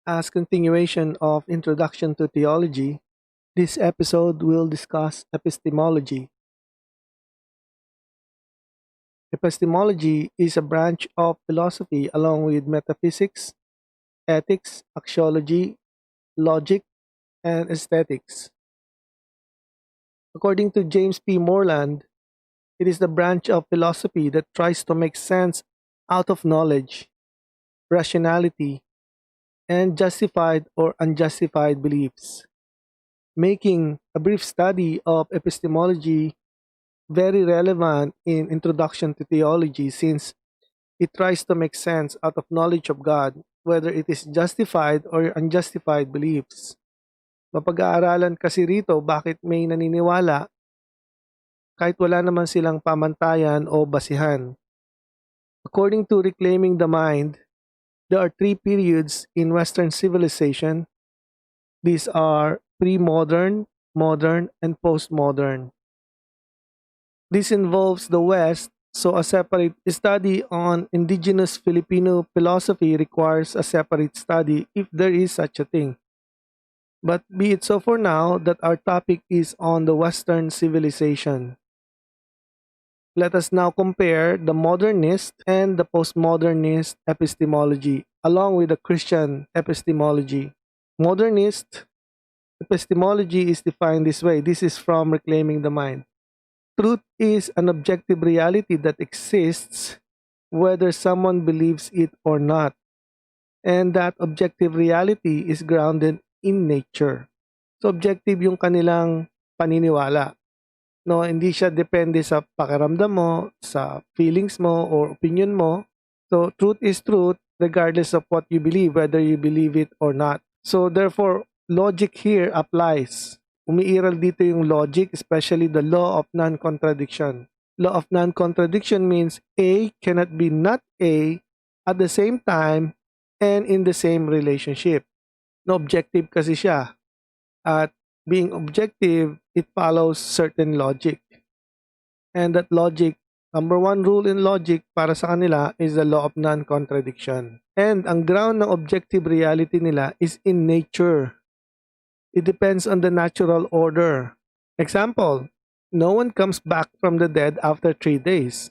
As continuation of Introduction to Theology, this episode will discuss epistemology. Epistemology is a branch of philosophy along with metaphysics, ethics, axiology, logic, and aesthetics. According to James P. Moreland, it is the branch of philosophy that tries to make sense out of knowledge, rationality, and justified or unjustified beliefs, making a brief study of epistemology very relevant in Introduction to Theology since it tries to make sense out of knowledge of God, whether it is justified or unjustified beliefs. Mapag-aaralan kasi rito bakit may naniniwala kahit wala naman silang pamantayan o basihan. According to Reclaiming the Mind, there are three periods in Western civilization. These are pre-modern, modern, and postmodern. This involves the West, so a separate study on indigenous Filipino philosophy requires a separate study if there is such a thing. But be it so for now that our topic is on the Western civilization. Let us now compare the modernist and the postmodernist epistemology along with the Christian epistemology. Modernist epistemology is defined this way. This is from Reclaiming the Mind. Truth is an objective reality that exists whether someone believes it or not. And that objective reality is grounded in nature. So objective yung kanilang paniniwala. No, hindi siya depende sa pakiramdam mo, sa feelings mo, or opinion mo. So truth is truth regardless of what you believe, whether you believe it or not. So therefore, logic here applies. Umiiral dito yung logic, especially the law of non-contradiction. Law of non-contradiction means A cannot be not A at the same time and in the same relationship. No, objective kasi siya. At being objective, it follows certain logic. And that logic, number one rule in logic para sa kanila is the law of non-contradiction. And ang ground ng objective reality nila is in nature. It depends on the natural order. Example, no one comes back from the dead after 3 days.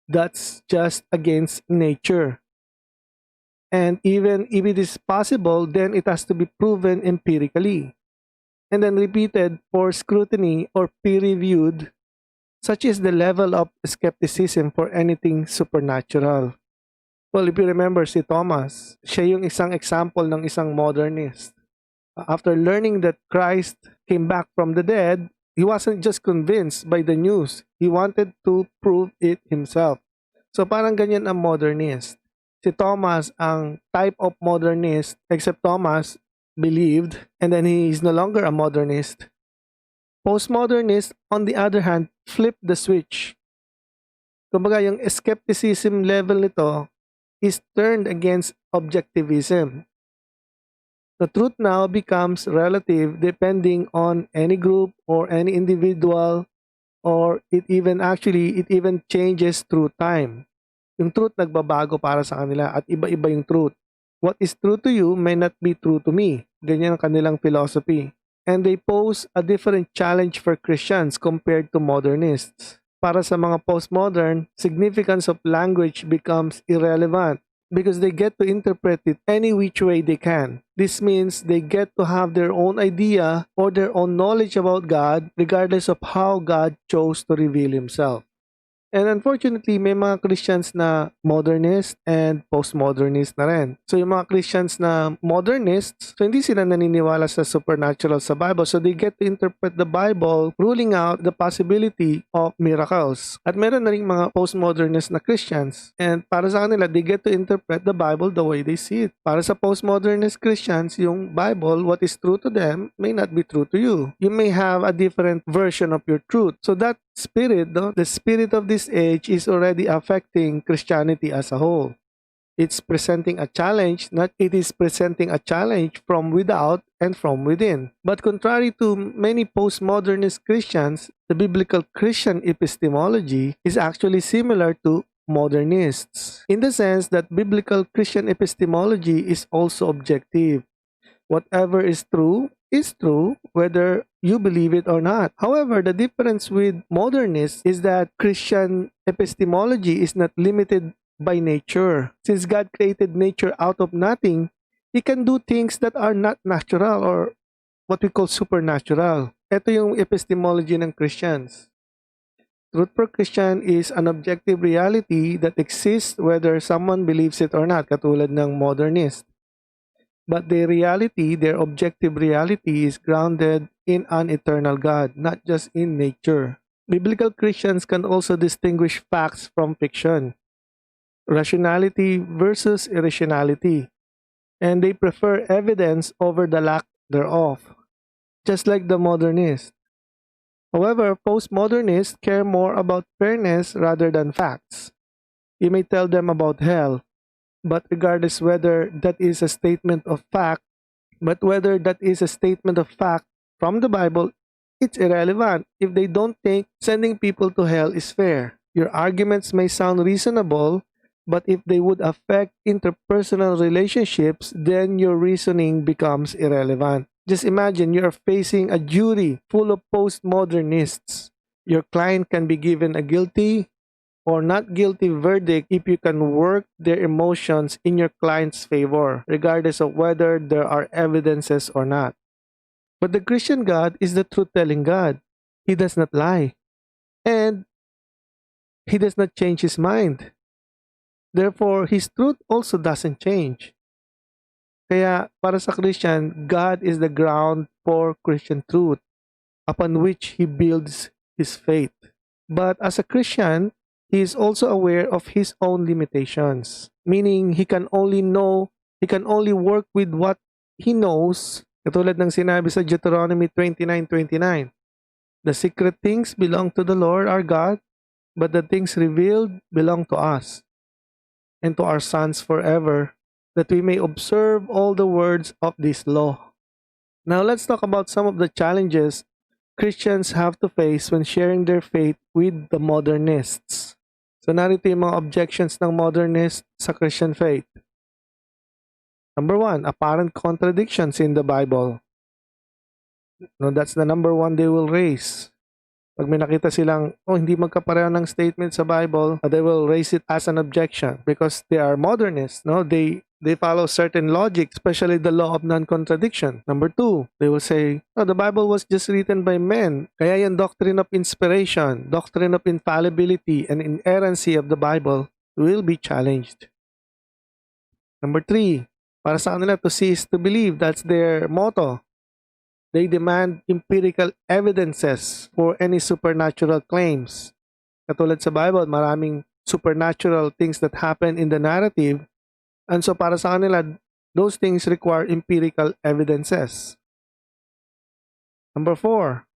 That's just against nature. And even if it is possible, then it has to be proven empirically. And then repeated for scrutiny or peer-reviewed, such is the level of skepticism for anything supernatural. Well, if you remember si Thomas, siya yung isang example ng isang modernist. After learning that Christ came back from the dead, he wasn't just convinced by the news. He wanted to prove it himself. So parang ganyan ang modernist. Si Thomas ang type of modernist, except Thomas believed and then he is no longer a modernist. Postmodernist, on the other hand, flip the switch. Kumbaga yung skepticism level nito is turned against objectivism. The truth now becomes relative depending on any group or any individual, or it even changes through time. Yung truth nagbabago para sa kanila at iba-iba yung truth. What is true to you may not be true to me. Ganyan ang kanilang philosophy. And they pose a different challenge for Christians compared to modernists. Para sa mga postmodern, significance of language becomes irrelevant because they get to interpret it any which way they can. This means they get to have their own idea or their own knowledge about God regardless of how God chose to reveal Himself. And unfortunately, may mga Christians na modernist and postmodernist na rin. So yung mga Christians na modernists, so hindi sila naniniwala sa supernatural sa Bible. So they get to interpret the Bible, ruling out the possibility of miracles. At meron na rin mga postmodernist na Christians. And para sa kanila, they get to interpret the Bible the way they see it. Para sa postmodernist Christians, yung Bible, what is true to them, may not be true to you. You may have a different version of your truth. So that spirit, the spirit of this age is already affecting Christianity as a whole. It's presenting a challenge, it is presenting a challenge from without and from within. But contrary to many postmodernist Christians, the biblical Christian epistemology is actually similar to modernists in the sense that biblical Christian epistemology is also objective. Whatever is true, whether you believe it or not. However, the difference with modernists is that Christian epistemology is not limited by nature. Since God created nature out of nothing, He can do things that are not natural or what we call supernatural. Ito yung epistemology ng Christians. Truth for Christian is an objective reality that exists whether someone believes it or not, katulad ng modernist. But their objective reality is grounded in an eternal God, not just in nature. Biblical Christians can also distinguish facts from fiction, rationality versus irrationality, and they prefer evidence over the lack thereof, just like the modernists. However, postmodernists care more about fairness rather than facts. You may tell them about hell, but regardless whether that is a statement of fact, whether that is a statement of fact from the Bible, it's irrelevant if they don't think sending people to hell is fair. Your arguments may sound reasonable, but if they would affect interpersonal relationships, then your reasoning becomes irrelevant. Just imagine you are facing a jury full of postmodernists. Your client can be given a guilty or not guilty verdict if you can work their emotions in your client's favor, regardless of whether there are evidences or not. But the Christian God is the truth telling God. He does not lie. And He does not change His mind. Therefore, His truth also doesn't change. Kaya para sa Christian, God is the ground for Christian truth upon which he builds his faith. But as a Christian, he is also aware of his own limitations, meaning he can only work with what he knows, katulad ng sinabi sa Deuteronomy 29:29. The secret things belong to the Lord our God, but the things revealed belong to us and to our sons forever, that we may observe all the words of this law. Now let's talk about some of the challenges Christians have to face when sharing their faith with the modernists. So narito yung mga objections ng modernists sa Christian faith. Number one, apparent contradictions in the Bible. No, that's the number one they will raise. Pag may nakita silang, hindi magkapareho ng statement sa Bible, they will raise it as an objection because they are modernists. No, they follow certain logic, especially the law of non-contradiction. Number two, they will say, the Bible was just written by men. Kaya yung doctrine of inspiration, doctrine of infallibility, and inerrancy of the Bible will be challenged. Number three, para sa kanila, to see is to believe. That's their motto. They demand empirical evidences for any supernatural claims. Katulad sa Bible, maraming supernatural things that happen in the narrative. And so para sa kanila, those things require empirical evidences. Number four,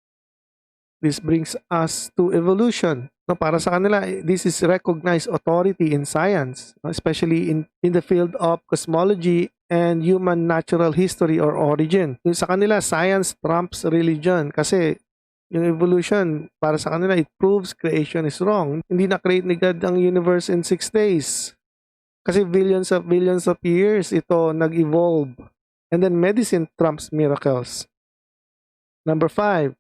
this brings us to evolution. No, para sa kanila, this is recognized authority in science, especially in the field of cosmology and human natural history or origin. Yung sa kanila, science trumps religion kasi yung evolution, para sa kanila, it proves creation is wrong. Hindi na-create ni God ang universe in 6 days. Kasi billions of years ito nag-evolve. And then medicine trumps miracles. Number 5,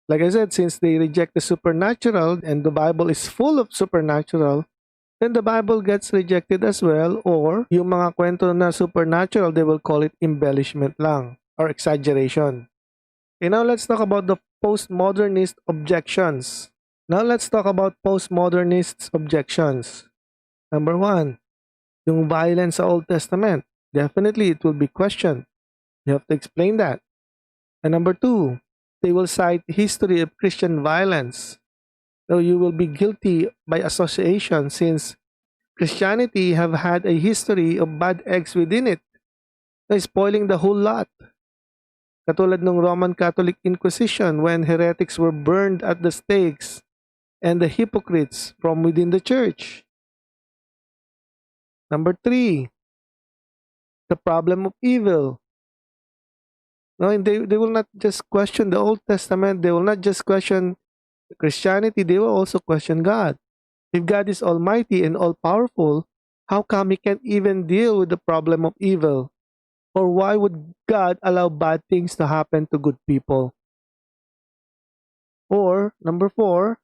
like I said, since they reject the supernatural and the Bible is full of supernatural, then the Bible gets rejected as well, or yung mga kwento na supernatural, they will call it embellishment lang or exaggeration. Okay, now let's talk about the postmodernist objections. Number 1, yung violence sa Old Testament. Definitely, it will be questioned. You have to explain that. And number 2, they will cite history of Christian violence. So you will be guilty by association since Christianity have had a history of bad eggs within it, spoiling the whole lot. Katulad ng Roman Catholic Inquisition when heretics were burned at the stakes and the hypocrites from within the church. Number 3, the problem of evil. No, and they will not just question the Old Testament, they will not just question Christianity, they will also question God. If God is almighty and all-powerful, how come he can't even deal with the problem of evil? Or why would God allow bad things to happen to good people? Or, number four,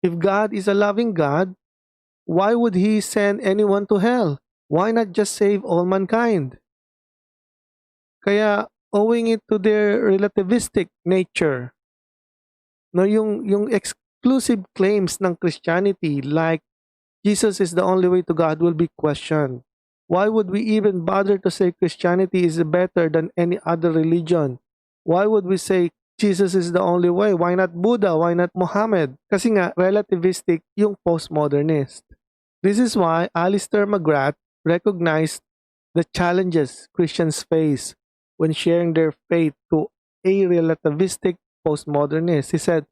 if God is a loving God, why would He send anyone to hell? Why not just save all mankind? Kaya, owing it to their relativistic nature, no, yung exclusive claims ng Christianity like Jesus is the only way to God will be questioned. Why would we even bother to say Christianity is better than any other religion? Why would we say Jesus is the only way? Why not Buddha? Why not Muhammad? Kasi nga, relativistic yung postmodernist. This is why Alistair McGrath recognized the challenges Christians face when sharing their faith to a relativistic postmodernist. He said,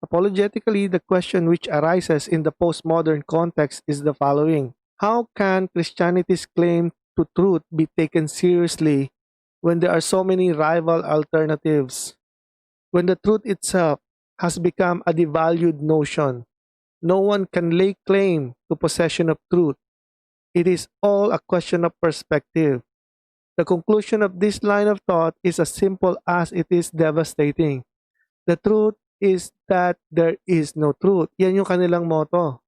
apologetically, the question which arises in the postmodern context is the following: how can Christianity's claim to truth be taken seriously when there are so many rival alternatives? When the truth itself has become a devalued notion, no one can lay claim to possession of truth. It is all a question of perspective. The conclusion of this line of thought is as simple as it is devastating. The truth is that there is no truth. Yan yung kanilang motto.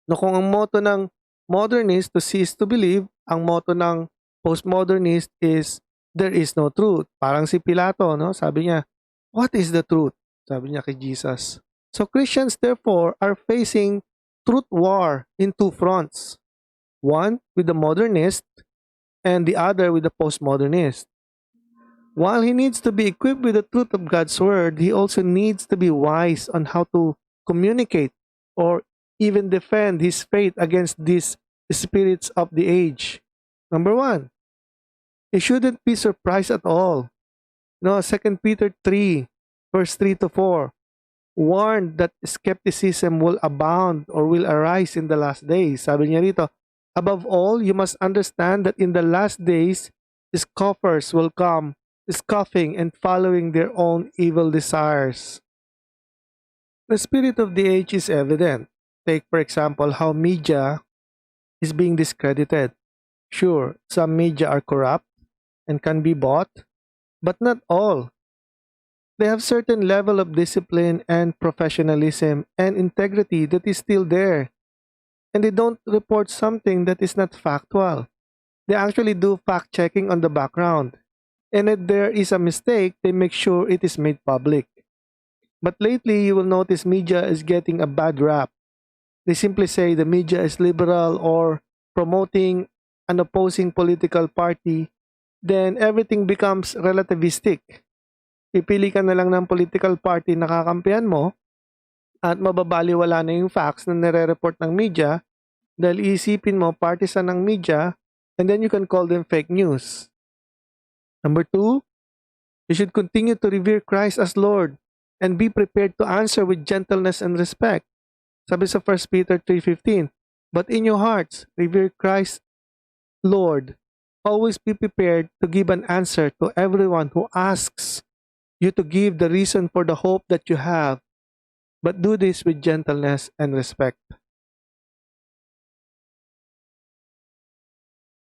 No, kung ang motto ng modernist to cease to believe, ang motto ng postmodernist is there is no truth. Parang si Pilato, no? Sabi niya, what is the truth? Sabi niya kay Jesus. So Christians therefore are facing truth war in two fronts. One with the modernist and the other with the postmodernist. While he needs to be equipped with the truth of God's word, he also needs to be wise on how to communicate or even defend his faith against these spirits of the age. Number one, he shouldn't be surprised at all. No, 2 Peter 3, verse 3 to 4, warned that skepticism will abound or will arise in the last days. Sabi niya rito, above all, you must understand that in the last days, scoffers will come, scoffing and following their own evil desires. The spirit of the age is evident. Take, for example, how media is being discredited. Sure, some media are corrupt and can be bought, but not all. They have certain level of discipline and professionalism and integrity that is still there. And they don't report something that is not factual. They actually do fact checking on the background. And if there is a mistake, they make sure it is made public. But lately, you will notice media is getting a bad rap. They simply say the media is liberal or promoting an opposing political party, then everything becomes relativistic. Pipili ka na lang ng political party na kakampihan mo at mababaliwala na yung facts na nire-report ng media dahil iisipin mo partisan ng media and then you can call them fake news. Number two, you should continue to revere Christ as Lord and be prepared to answer with gentleness and respect. Sabi sa 1 Peter 3:15, but in your hearts, revere Christ Lord. Always be prepared to give an answer to everyone who asks you to give the reason for the hope that you have, but do this with gentleness and respect.